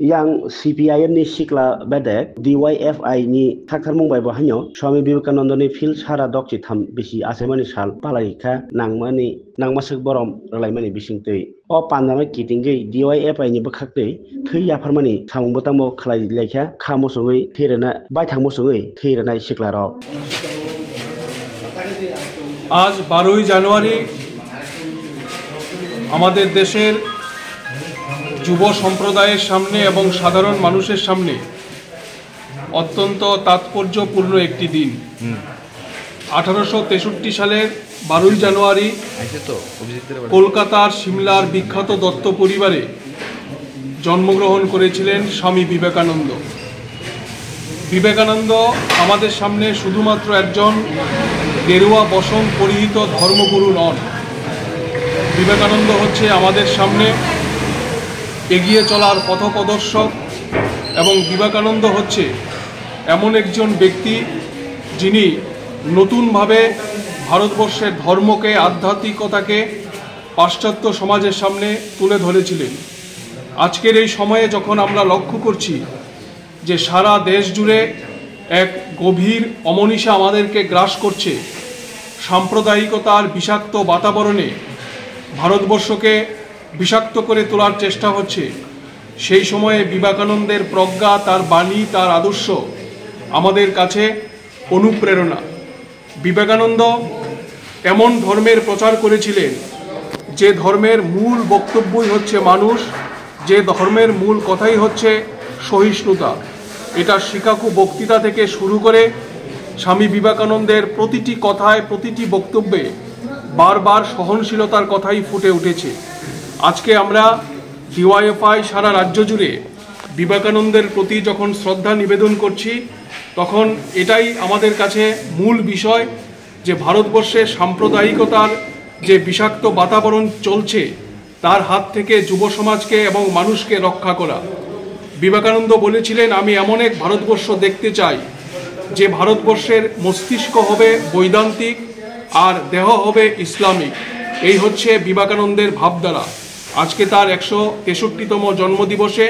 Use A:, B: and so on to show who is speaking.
A: Yang CPIM ni sikla bedek DYFI ni thakthar mungbai bo hanyo Swami Vivekananda ni fil sara dokchi tham bisi asemani sal palaikha nangmasuk borom ralaimani bisingtui o pandama kitingei DYFI ni bokhaktui thui yafarmani thamung botamo khlai lekha khamosungui thirena bai thangmosungui thirena sikla rok
B: আজ 12ই জানুয়ারি আমাদের দেশের যুব সম্প্রদায়ের সামনে এবং সাধারণ মানুষের সামনে অত্যন্ত তাৎপর্যপূর্ণ একটি দিন। 1863 সালের 12ই জানুয়ারি কলকাতার সিমলার বিখ্যাত দত্ত পরিবারে জন্মগ্রহণ করেছিলেন স্বামী বিবেকানন্দ। বিবেকানন্দ আমাদের সামনে শুধুমাত্র একজন গেরুয়া বসন পরিহিত ধর্মগুরু নন। বিবেকানন্দ হচ্ছে আমাদের সামনে এগিয়ে চলার পথপ্রদর্শক এবং বিবেকানন্দ হচ্ছে এমন একজন ব্যক্তি যিনি নতুনভাবে ভারতবর্ষের ধর্মকে, আধ্যাত্মিকতাকে পাশ্চাত্য সমাজের সামনে তুলে ধরেছিলেন। আজকের এই সময়ে যখন আমরা লক্ষ্য করছি যে সারা দেশ জুড়ে এক গভীর অমনীষা আমাদেরকে গ্রাস করছে, সাম্প্রদায়িকতার বিষাক্ত বাতাবরণে ভারতবর্ষকে বিষাক্ত করে তোলার চেষ্টা হচ্ছে, সেই সময়ে বিবেকানন্দের প্রজ্ঞা, তার বাণী, তার আদর্শ আমাদের কাছে অনুপ্রেরণা। বিবেকানন্দ এমন ধর্মের প্রচার করেছিলেন যে ধর্মের মূল বক্তব্যই হচ্ছে মানুষ, যে ধর্মের মূল কথাই হচ্ছে সহিষ্ণুতা। এটা শিকাগো বক্তৃতা থেকে শুরু করে স্বামী বিবেকানন্দের প্রতিটি কথায়, প্রতিটি বক্তব্যে বারবার সহনশীলতার কথাই ফুটে উঠেছে। আজকে আমরা ডিওয়াইএফআই সারা রাজ্য জুড়ে বিবেকানন্দের প্রতি যখন শ্রদ্ধা নিবেদন করছি, তখন এটাই আমাদের কাছে মূল বিষয় যে ভারতবর্ষে সাম্প্রদায়িকতার যে বিষাক্ত বাতাবরণ চলছে তার হাত থেকে যুব সমাজকে এবং মানুষকে রক্ষা করা। বিবেকানন্দ বলেছিলেন, আমি এমন এক ভারতবর্ষ দেখতে চাই যে ভারতবর্ষের মস্তিষ্ক হবে বৈদান্তিক আর দেহ হবে ইসলামিক। এই হচ্ছে বিবেকানন্দের ভাবধারা। আজকে তার 163তম জন্মদিবসে